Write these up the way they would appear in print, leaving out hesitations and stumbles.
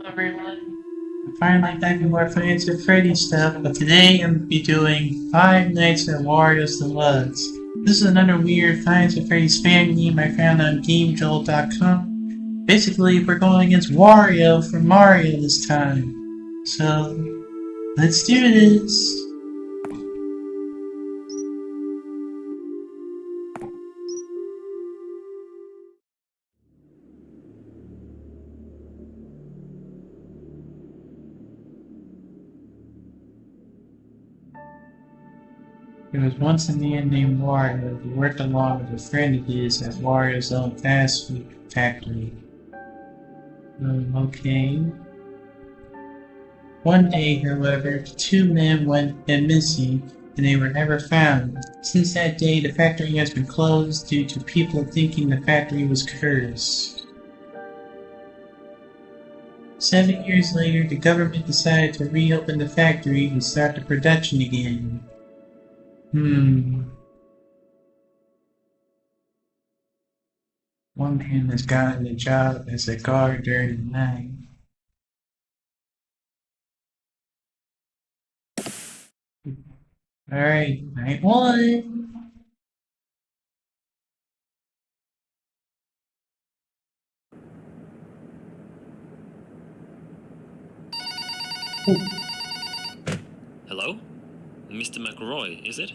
Everyone. I'm finally back in more Finance with Freddy stuff, but today I'm gonna be doing Five Nights at Wario's Deluxe. This is another weird Finance with Freddy's fan game I found on GameJolt.com. Basically, we're going against Wario from Mario this time. So, let's do this! There was once a man named Wario who worked along with a friend of his at Wario's own fast food factory. Okay. One day, however, the two men went missing and they were never found. Since that day, the factory has been closed due to people thinking the factory was cursed. 7 years later, the government decided to reopen the factory and start the production again. One man has gotten a job as a guard during the night. Alright, night one. Hello? Mr. McRoy, is it?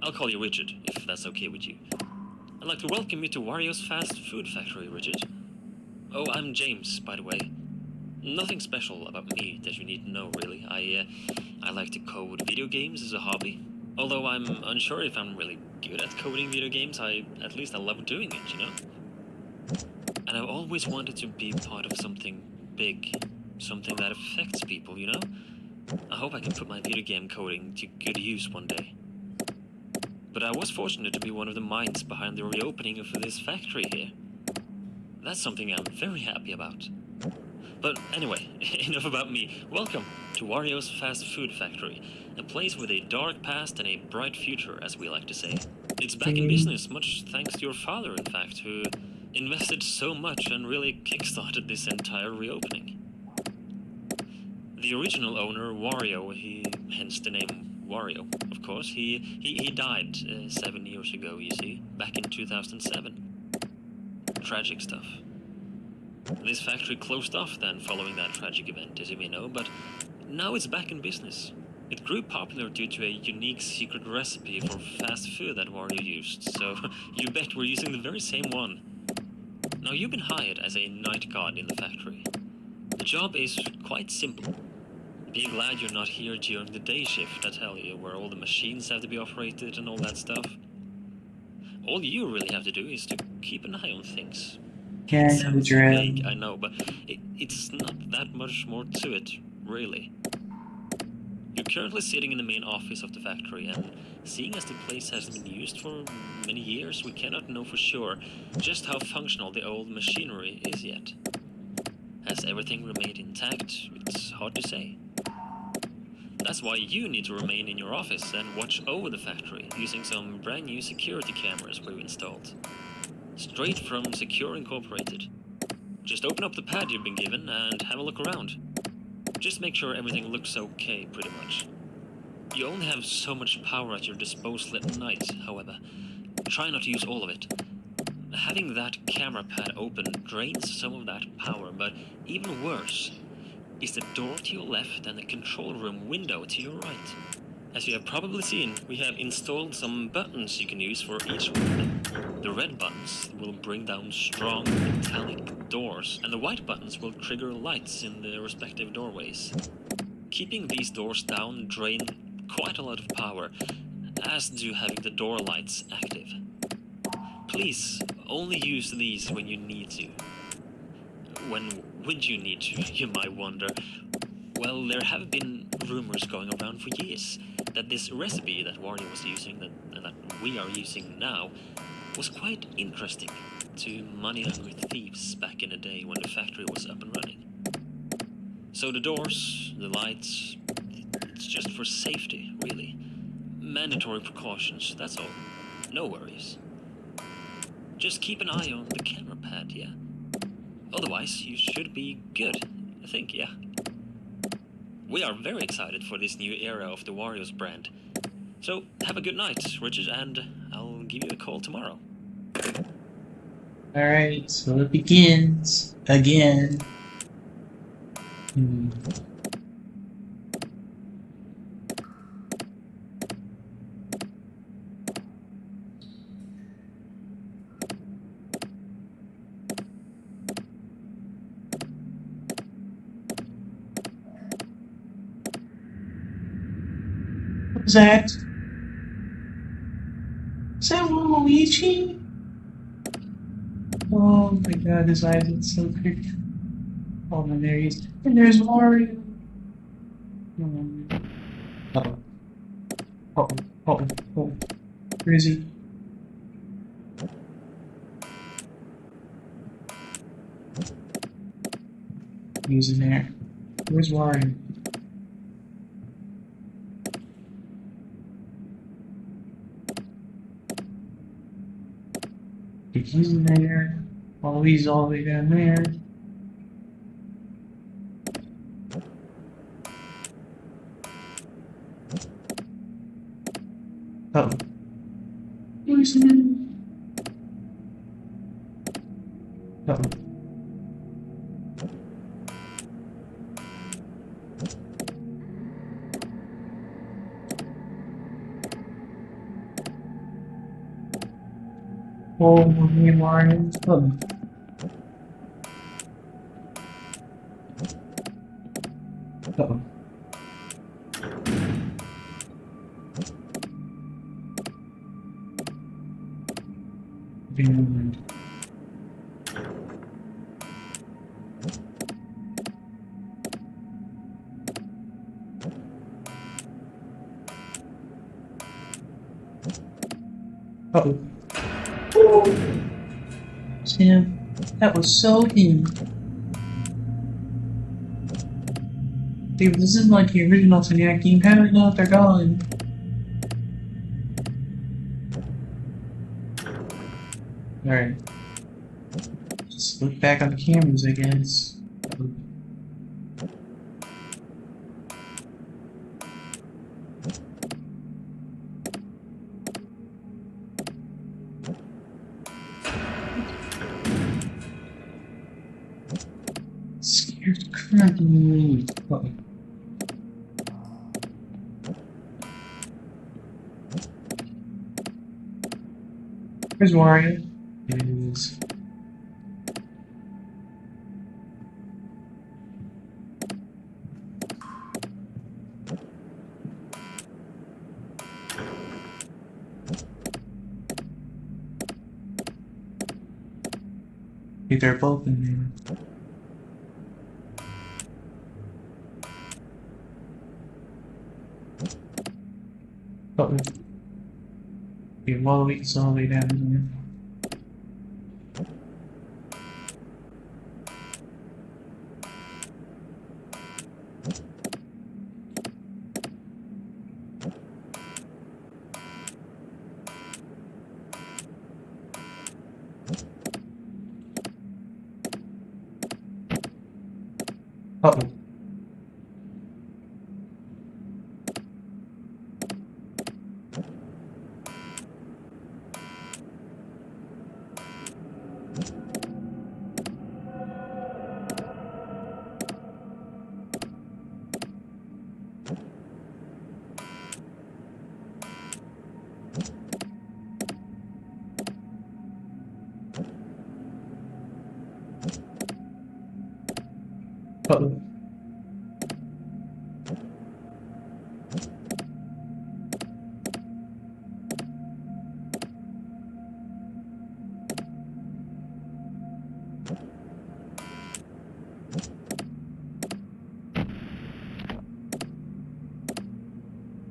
I'll call you Richard, if that's okay with you. I'd like to welcome you to Wario's fast food factory, Richard. Oh, I'm James, by the way. Nothing special about me that you need to know, really. I like to code video games as a hobby. Although I'm unsure if I'm really good at coding video games, at least I love doing it, you know? And I've always wanted to be part of something big, something that affects people, you know? I hope I can put my video game coding to good use one day. But I was fortunate to be one of the minds behind the reopening of this factory here. That's something I'm very happy about. But anyway, enough about me. Welcome to Wario's Fast Food Factory, a place with a dark past and a bright future, as we like to say. It's back in business, much thanks to your father, in fact, who invested so much and really kickstarted this entire reopening. The original owner, Wario, hence the name Wario, of course, he died 7 years ago, you see, back in 2007. Tragic stuff. This factory closed off then following that tragic event, as you may know, but now it's back in business. It grew popular due to a unique secret recipe for fast food that Wario used, so you bet we're using the very same one. Now, you've been hired as a night guard in the factory. The job is quite simple. Be glad you're not here during the day shift, I tell you, where all the machines have to be operated and all that stuff. All you really have to do is to keep an eye on things. Yeah, It sounds the vague, I know, but it's not that much more to it, really. You're currently sitting in the main office of the factory, and seeing as the place hasn't been used for many years, we cannot know for sure just how functional the old machinery is yet. Has everything remained intact? It's hard to say. That's why you need to remain in your office and watch over the factory using some brand new security cameras we've installed. Straight from Secure Incorporated. Just open up the pad you've been given and have a look around. Just make sure everything looks okay, pretty much. You only have so much power at your disposal at night, however. Try not to use all of it. Having that camera pad open drains some of that power, but even worse is the door to your left and the control room window to your right. As you have probably seen, we have installed some buttons you can use for each room. The red buttons will bring down strong metallic doors, and the white buttons will trigger lights in the respective doorways. Keeping these doors down drain quite a lot of power, as do having the door lights active. Please only use these when you need to. When would you need to, you might wonder? Well, there have been rumors going around for years that this recipe that Wario was using, that we are using now, was quite interesting to money-hungry thieves back in the day when the factory was up and running. So the doors, the lights, it's just for safety, really. Mandatory precautions, that's all. No worries. Just keep an eye on the camera pad, yeah? Otherwise, you should be good. I think, yeah. We are very excited for this new era of the Wario's brand. So, have a good night, Richard, and I'll give you a call tomorrow. Alright, so it begins again. What was that? Is that Luigi? Oh my god, his eyes are so quick. Oh, and there he is. And there's Wario. Uh-oh. Uh-oh. Uh-oh. Uh-oh. Where is he? He's in there. Where's Wario? He's in there. Luigi's all the way down there. Uh-oh. Where's him? Uh-oh. Oh, me and Wario. Uh-oh. Uh-oh. Being uh-oh. Sam, that was so him. Dude, this isn't like the original FNAF game. How do we know if they're gone? Alright. Just look back on the cameras, I guess. Scared the crap out of me. Uh-oh. Where's Wario? There he is. Hey, they're both in there. Uh-oh. Okay, Waluigi's all the way down here. Uh-oh. Uh-oh.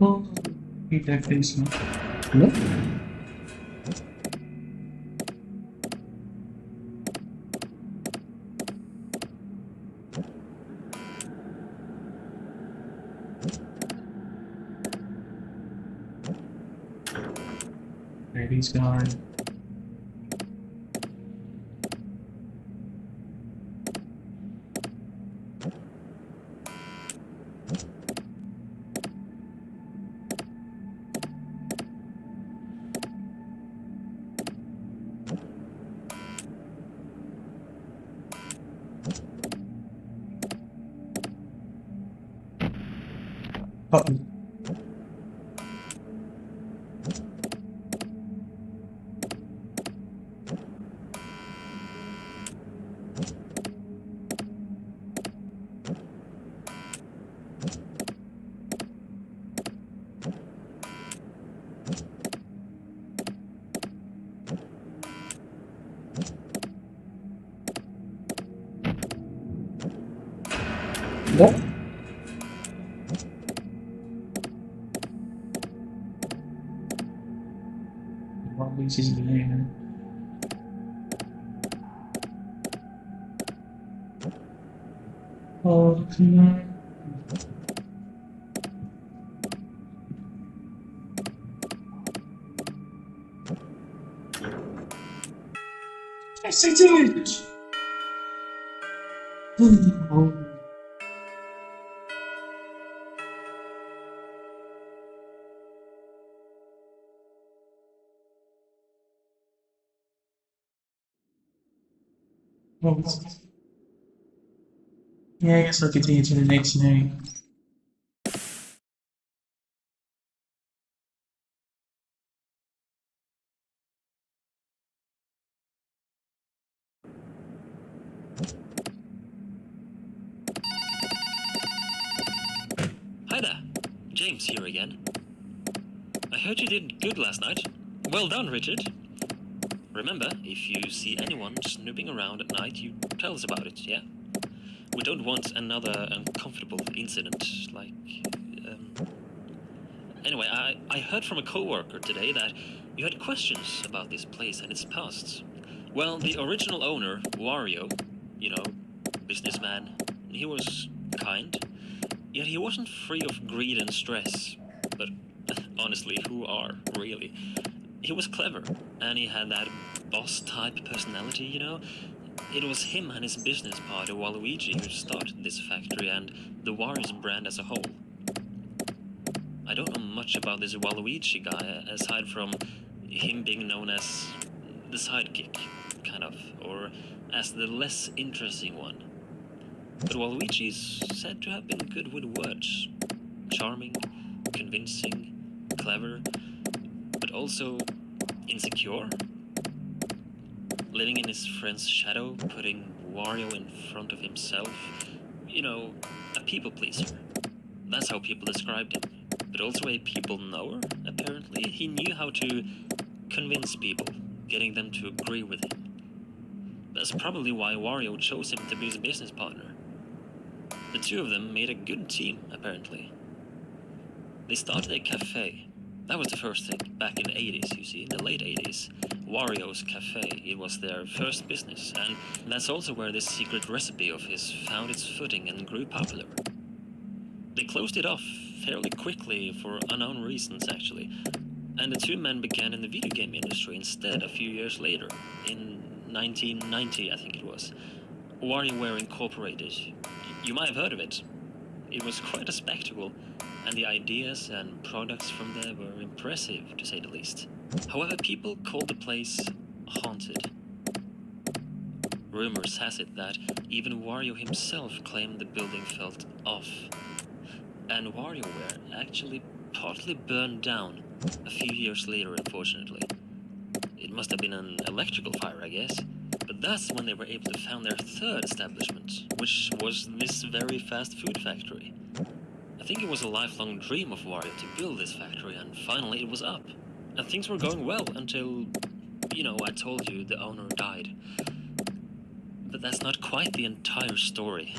Oh, hate that face now. Look. There he's gone. Oh. What? Luigi's banana. Oh, come on. Yes, I did! Oh. Oh. Yeah, I guess I'll continue to the next night. Hi there, James here again. I heard you did good last night. Well done, Richard. Remember, if you see anyone snooping around at night, you tell us about it, yeah? We don't want another uncomfortable incident like... Anyway, I heard from a coworker today that you had questions about this place and its past. Well, the original owner, Wario, you know, businessman, he was kind, yet he wasn't free of greed and stress. But honestly, who are, really? He was clever, and he had that boss-type personality, you know? It was him and his business partner, Waluigi, who started this factory and the Wario's brand as a whole. I don't know much about this Waluigi guy, aside from him being known as the sidekick, kind of, or as the less interesting one. But Waluigi is said to have been good with words. Charming, convincing, clever, but also insecure. Living in his friend's shadow, putting Wario in front of himself. You know, a people pleaser. That's how people described him. But also a people knower, apparently. He knew how to convince people, getting them to agree with him. That's probably why Wario chose him to be his business partner. The two of them made a good team, apparently. They started a cafe. That was the first thing, back in the 80s, you see, in the late 80s. Wario's Cafe, it was their first business, and that's also where this secret recipe of his found its footing and grew popular. They closed it off fairly quickly for unknown reasons, actually, and the two men began in the video game industry instead a few years later, in 1990, I think it was. WarioWare Incorporated. You might have heard of it. It was quite a spectacle, and the ideas and products from there were impressive, to say the least. However, people called the place haunted. Rumors has it that even Wario himself claimed the building felt off. And WarioWare actually partly burned down a few years later, unfortunately. It must have been an electrical fire, I guess. But that's when they were able to found their third establishment, which was this very fast food factory. I think it was a lifelong dream of Wario to build this factory, and finally it was up. And things were going well until, I told you the owner died. But that's not quite the entire story.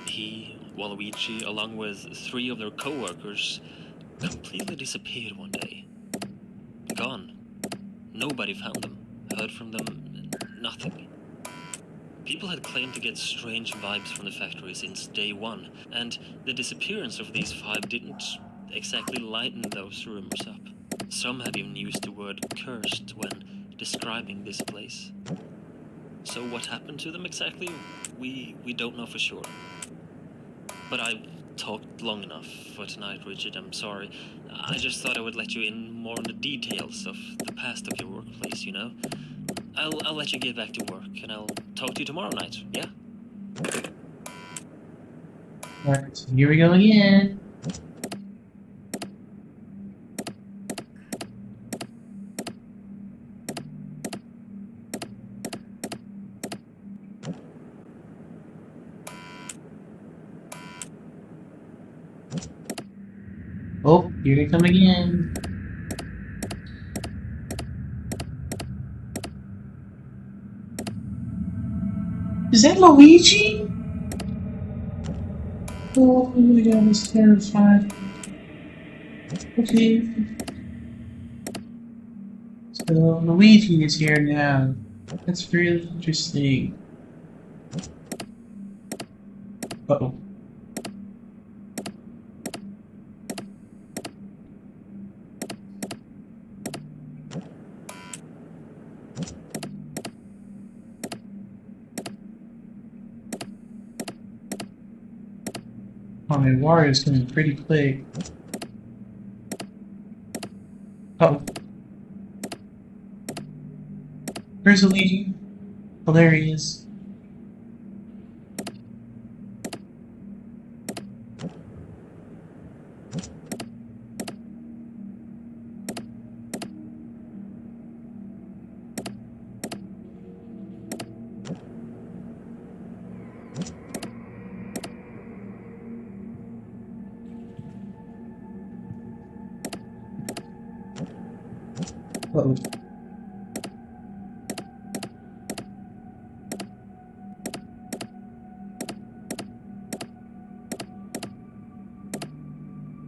He, Waluigi, along with 3 of their co-workers, completely disappeared one day. Gone. Nobody found them, heard from them, nothing. People had claimed to get strange vibes from the factory since day one, and the disappearance of these 5 didn't exactly lighten those rumors up. Some have even used the word cursed when describing this place. So what happened to them exactly, we don't know for sure. But I've talked long enough for tonight, Richard, I'm sorry. I just thought I would let you in more on the details of the past of your workplace, you know? I'll let you get back to work, and I'll talk to you tomorrow night, yeah? Alright, so here we go again. Here we come again. Is that Luigi? Oh my god, this is terrifying. Okay. So Luigi is here now. That's really interesting. Uh-oh. Oh, my Wario's coming pretty quick. Uh-oh. Where's Luigi? Oh, there he is. Uh-oh.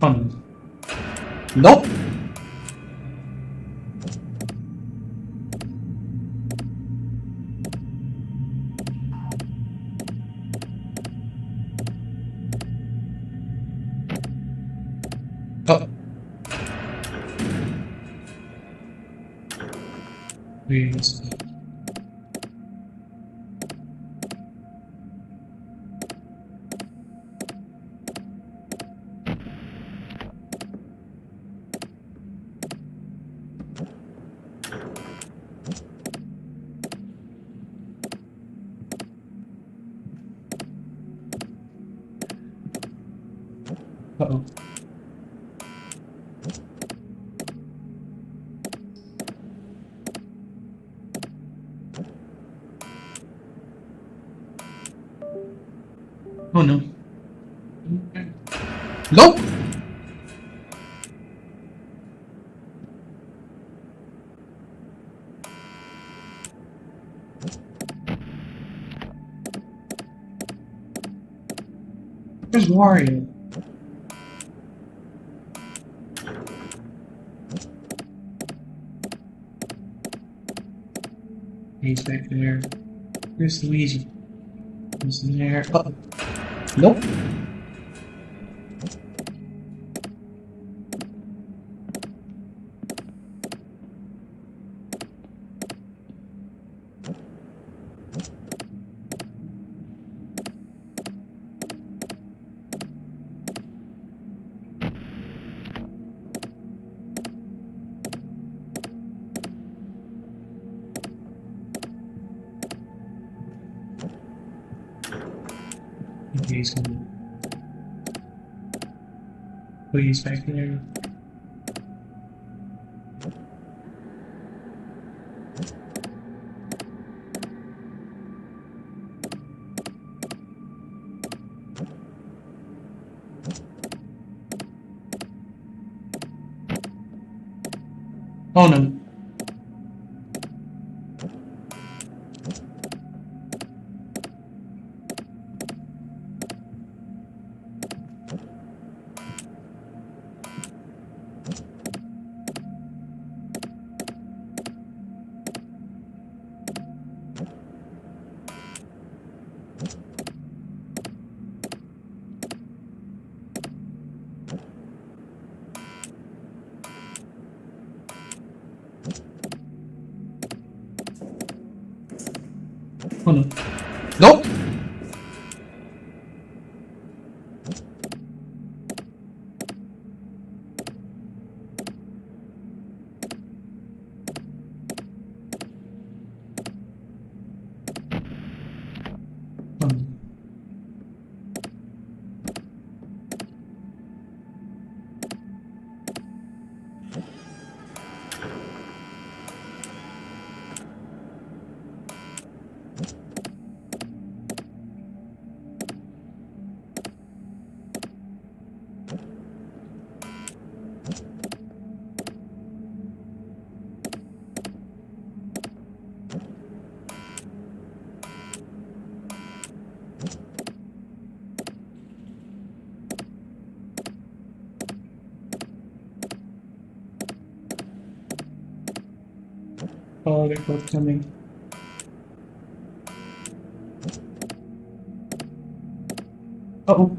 Oh no. Nope! Oh. Where is he? Uh-oh. Oh no. Nope! Where's Wario? He's back there. Where's Luigi? He's in there. Uh-oh. Nope! Okay, he's gonna... Oh, he's back there. Oh no. Oh no. Nope! Oh no. Oh, they're both coming. Oh.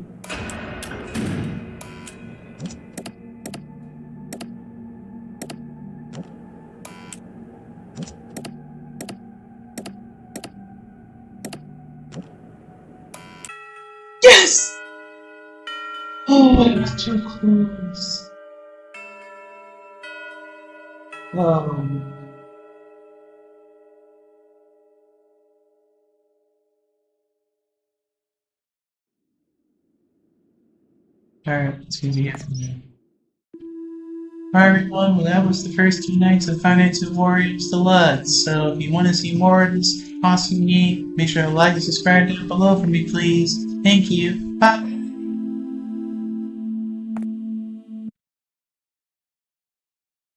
Yes! Oh, it was too close. Oh. Alright, let's see the from there. Alright everyone, well that was the first 2 nights of Five Nights at Wario's Deluxe. So if you want to see more of this awesome game, make sure to like and subscribe down below for me please. Thank you. Bye!